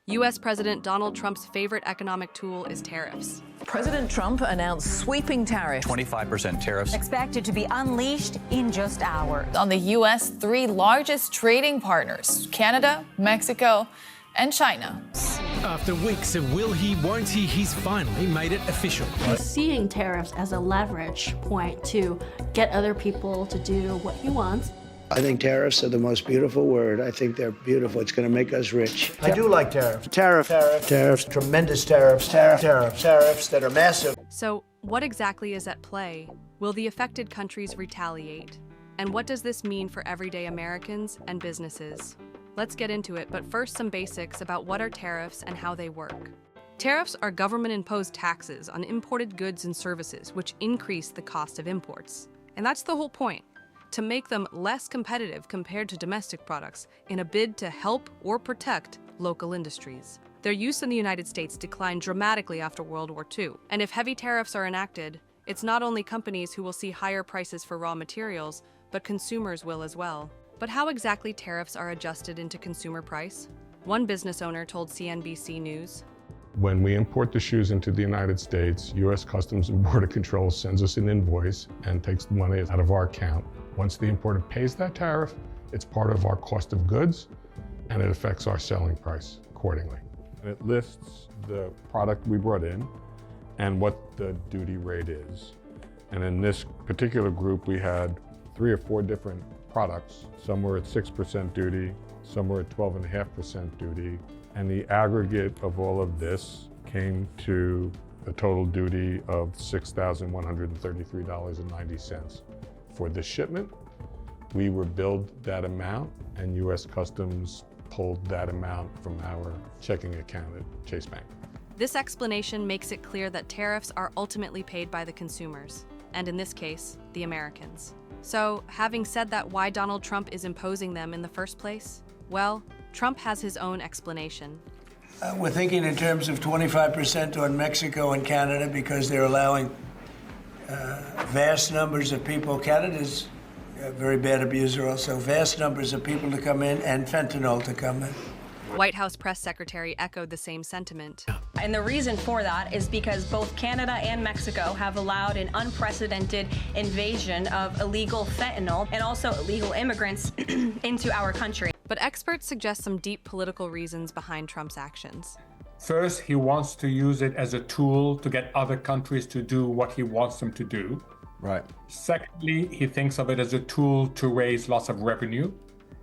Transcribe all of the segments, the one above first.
U.S. President Donald Trump's favorite economic tool is tariffs. President Trump announced sweeping tariffs. 25% tariffs. Expected to be unleashed in just hours. On the U.S. three largest trading partners, Canada, Mexico, and China. After weeks of will he, won't he, he's finally made it official. He's seeing tariffs as a leverage point to get other people to do what he wants. I think tariffs are the most beautiful word. I think they're beautiful. It's going to make us rich. I do like tariffs. Tariffs. Tremendous tariffs. Tariffs that are massive. So, what exactly is at play? Will the affected countries retaliate? And what does this mean for everyday Americans and businesses? Let's get into it, but first some basics about what are tariffs and how they work. Tariffs are government-imposed taxes on imported goods and services which increase the cost of imports. And that's the whole point, to make them less competitive compared to domestic products in a bid to help or protect local industries. Their use in the United States declined dramatically after World War II, and if heavy tariffs are enacted, it's not only companies who will see higher prices for raw materials, but consumers will as well. But how exactly tariffs are adjusted into consumer price? One business owner told CNBC News, "When we import the shoes into the United States, U.S. Customs and Border Control sends us an invoice and takes the money out of our account. Once the importer pays that tariff, it's part of our cost of goods, and it affects our selling price accordingly." And it lists the product we brought in and what the duty rate is. And in this particular group, we had 3 or 4 different products. Some were at 6% duty, some were at 12.5% duty, and the aggregate of all of this came to a total duty of $6,133.90. For the shipment, we were billed that amount, and U.S. Customs pulled that amount from our checking account at Chase Bank. This explanation makes it clear that tariffs are ultimately paid by the consumers, and in this case, the Americans. So, having said that, why Donald Trump is imposing them in the first place? Well, Trump has his own explanation. We're thinking in terms of 25% on Mexico and Canada because they're allowing vast numbers of people. Canada's a very bad abuser also. Vast numbers of people to come in and fentanyl to come in. White House press secretary echoed the same sentiment. And the reason for that is because both Canada and Mexico have allowed an unprecedented invasion of illegal fentanyl and also illegal immigrants into our country. But experts suggest some deep political reasons behind Trump's actions. First, he wants to use it as a tool to get other countries to do what he wants them to do. Right. Secondly, he thinks of it as a tool to raise lots of revenue.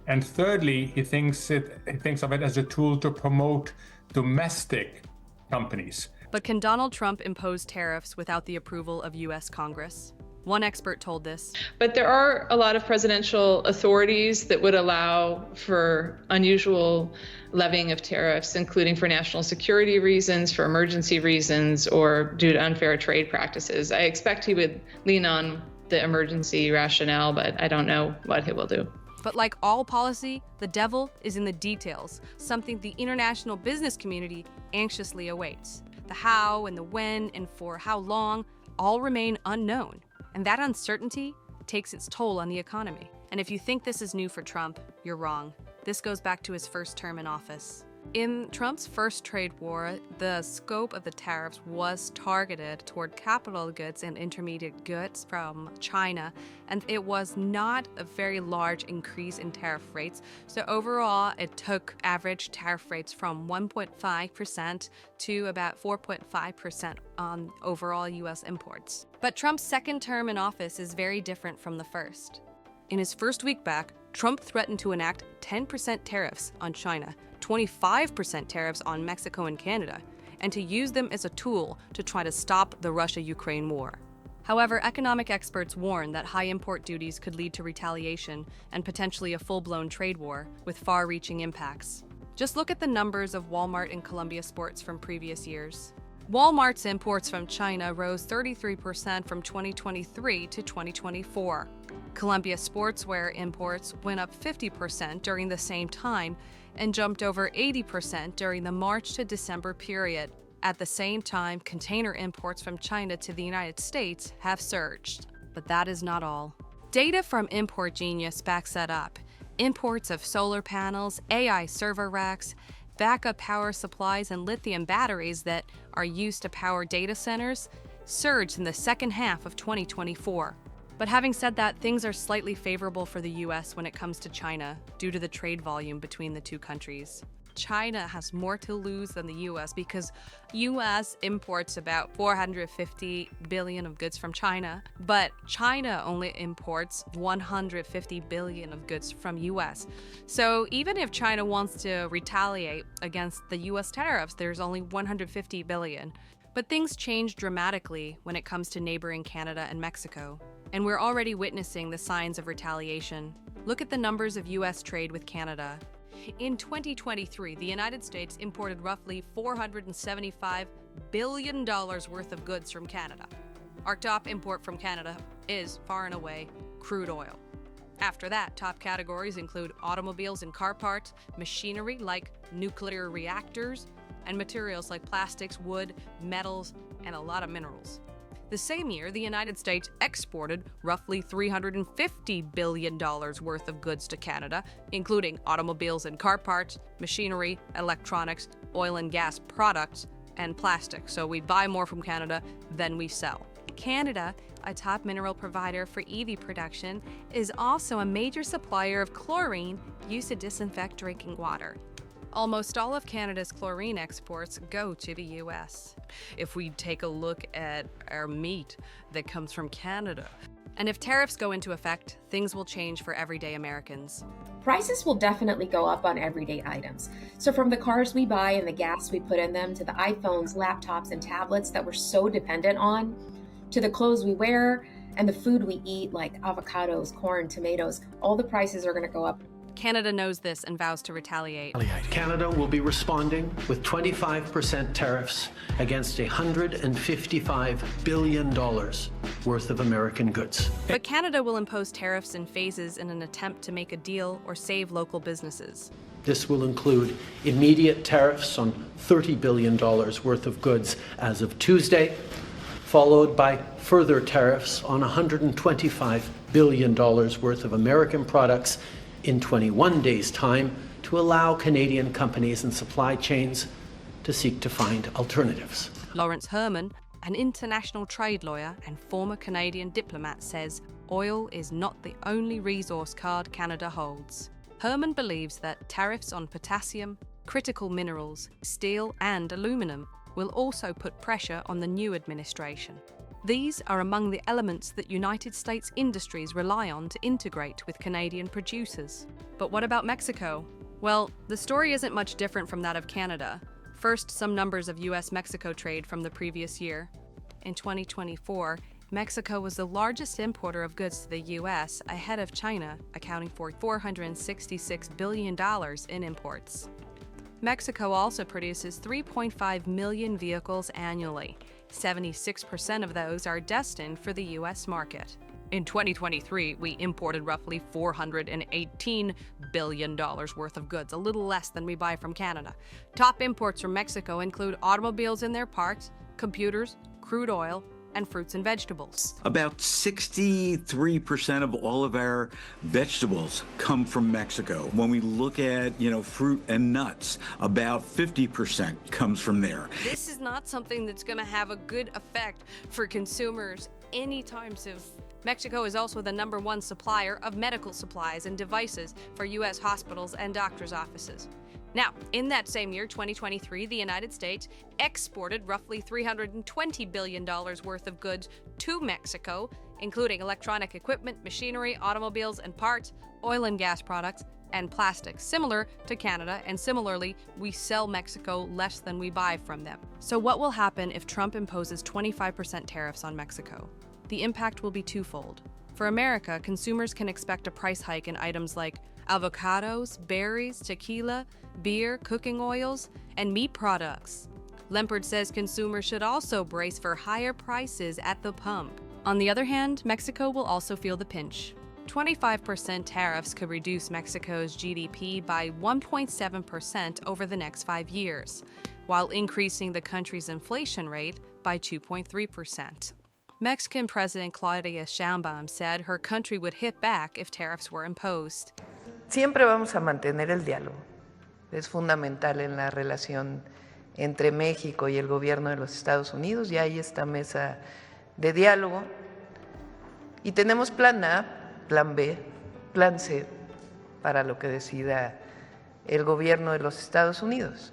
And thirdly, he thinks of it as a tool to promote domestic companies. But can Donald Trump impose tariffs without the approval of U.S. Congress? One expert told this. But there are a lot of presidential authorities that would allow for unusual levying of tariffs, including for national security reasons, for emergency reasons, or due to unfair trade practices. I expect he would lean on the emergency rationale, but I don't know what he will do. But like all policy, the devil is in the details, something the international business community anxiously awaits. The how and the when and for how long all remain unknown. And that uncertainty takes its toll on the economy. And if you think this is new for Trump, you're wrong. This goes back to his first term in office. In Trump's first trade war, the scope of the tariffs was targeted toward capital goods and intermediate goods from China, and it was not a very large increase in tariff rates. So overall, it took average tariff rates from 1.5% to about 4.5% on overall U.S. imports. But Trump's second term in office is very different from the first. In his first week back, Trump threatened to enact 10% tariffs on China, 25% tariffs on Mexico and Canada, and to use them as a tool to try to stop the Russia-Ukraine war. However, economic experts warn that high import duties could lead to retaliation and potentially a full-blown trade war with far-reaching impacts. Just look at the numbers of Walmart and Columbia Sports from previous years. Walmart's imports from China rose 33% from 2023 to 2024. Columbia Sportswear imports went up 50% during the same time and jumped over 80% during the March to December period. At the same time, container imports from China to the United States have surged. But that is not all. Data from Import Genius backs that up. Imports of solar panels, AI server racks, backup power supplies and lithium batteries that are used to power data centers surged in the second half of 2024. But having said that, things are slightly favorable for the US when it comes to China due to the trade volume between the two countries. China has more to lose than the US because US imports about 450 billion of goods from China, but China only imports 150 billion of goods from US. So even if China wants to retaliate against the US tariffs, there's only 150 billion. But things change dramatically when it comes to neighboring Canada and Mexico. And we're already witnessing the signs of retaliation. Look at the numbers of US trade with Canada. In 2023, the United States imported roughly $475 billion worth of goods from Canada. Our top import from Canada is, far and away, crude oil. After that, top categories include automobiles and car parts, machinery like nuclear reactors, and materials like plastics, wood, metals, and a lot of minerals. The same year, the United States exported roughly $350 billion worth of goods to Canada, including automobiles and car parts, machinery, electronics, oil and gas products, and plastic. So we buy more from Canada than we sell. Canada, a top mineral provider for EV production, is also a major supplier of chlorine used to disinfect drinking water. Almost all of Canada's chlorine exports go to the US. If we take a look at our meat that comes from Canada, and if tariffs go into effect, things will change for everyday Americans. Prices will definitely go up on everyday items. So from the cars we buy and the gas we put in them, to the iPhones, laptops, and tablets that we're so dependent on, to the clothes we wear and the food we eat like avocados, corn, tomatoes, all the prices are going to go up. Canada knows this and vows to retaliate. Canada will be responding with 25% tariffs against $155 billion worth of American goods. But Canada will impose tariffs in phases in an attempt to make a deal or save local businesses. This will include immediate tariffs on $30 billion worth of goods as of Tuesday, followed by further tariffs on $125 billion worth of American products in 21 days' time to allow Canadian companies and supply chains to seek to find alternatives. Lawrence Herman, an international trade lawyer and former Canadian diplomat, says oil is not the only resource card Canada holds. Herman believes that tariffs on potassium, critical minerals, steel, and aluminum will also put pressure on the new administration. These are among the elements that United States industries rely on to integrate with Canadian producers. But what about Mexico? Well, the story isn't much different from that of Canada. First, some numbers of US-Mexico trade from the previous year. In 2024, Mexico was the largest importer of goods to the US, ahead of China, accounting for $466 billion in imports. Mexico also produces 3.5 million vehicles annually. 76% of those are destined for the US market. In 2023, we imported roughly $418 billion worth of goods, a little less than we buy from Canada. Top imports from Mexico include automobiles and their parts, computers, crude oil, and fruits and vegetables. About 63% of all of our vegetables come from Mexico. When we look at, fruit and nuts, about 50% comes from there. This is not something that's going to have a good effect for consumers anytime soon. Mexico is also the #1 supplier of medical supplies and devices for U.S. hospitals and doctors' offices. Now, in that same year, 2023, the United States exported roughly $320 billion worth of goods to Mexico, including electronic equipment, machinery, automobiles and parts, oil and gas products, and plastics, similar to Canada, and similarly, we sell Mexico less than we buy from them. So what will happen if Trump imposes 25% tariffs on Mexico? The impact will be twofold. For America, consumers can expect a price hike in items like avocados, berries, tequila, beer, cooking oils, and meat products. Lempert says consumers should also brace for higher prices at the pump. On the other hand, Mexico will also feel the pinch. 25% tariffs could reduce Mexico's GDP by 1.7% over the next 5 years, while increasing the country's inflation rate by 2.3%. Mexican President Claudia Sheinbaum said her country would hit back if tariffs were imposed. Siempre vamos a mantener el diálogo. es fundamental en la relación entre México y el gobierno de los Estados Unidos. Ya hay esta mesa de diálogo y tenemos plan A, plan B, plan C para lo que decida el gobierno de los Estados Unidos.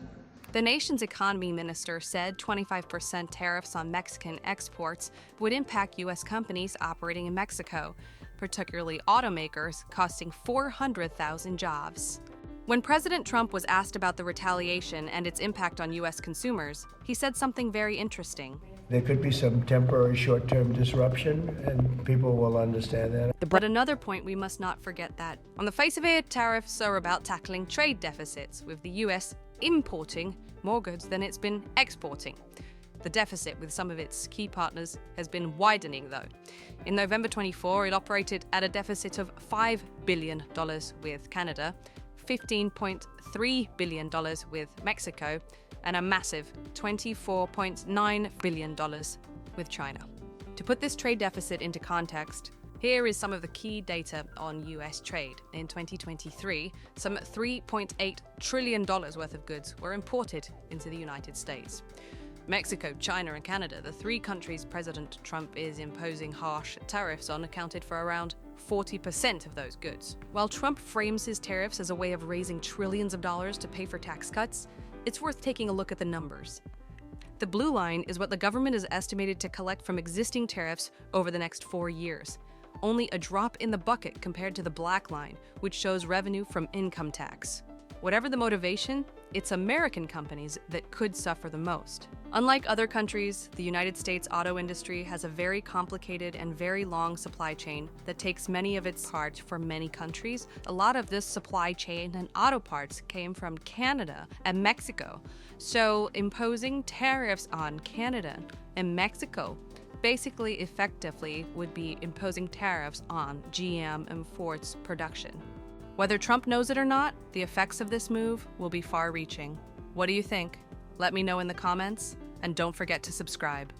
The nation's economy minister said 25% tariffs on Mexican exports would impact U.S. companies operating in Mexico, particularly automakers, costing 400,000 jobs. When President Trump was asked about the retaliation and its impact on U.S. consumers, he said something very interesting. There could be some temporary short-term disruption, and people will understand that. But another point we must not forget that, on the face of it, tariffs are about tackling trade deficits, with the U.S. importing more goods than it's been exporting. The deficit with some of its key partners has been widening, though. In November 24, it operated at a deficit of $5 billion with Canada, $15.3 billion with Mexico, and a massive $24.9 billion with China. To put this trade deficit into context, here is some of the key data on US trade. In 2023, some $3.8 trillion worth of goods were imported into the United States. Mexico, China, and Canada, the three countries President Trump is imposing harsh tariffs on, accounted for around 40% of those goods. While Trump frames his tariffs as a way of raising trillions of dollars to pay for tax cuts, it's worth taking a look at the numbers. The blue line is what the government is estimated to collect from existing tariffs over the next 4 years. Only a drop in the bucket compared to the black line, which shows revenue from income tax. Whatever the motivation, it's American companies that could suffer the most. Unlike other countries, the United States auto industry has a very complicated and very long supply chain that takes many of its parts from many countries. A lot of this supply chain and auto parts came from Canada and Mexico. So imposing tariffs on Canada and Mexico basically effectively would be imposing tariffs on GM and Ford's production. Whether Trump knows it or not, the effects of this move will be far-reaching. What do you think? Let me know in the comments, and don't forget to subscribe.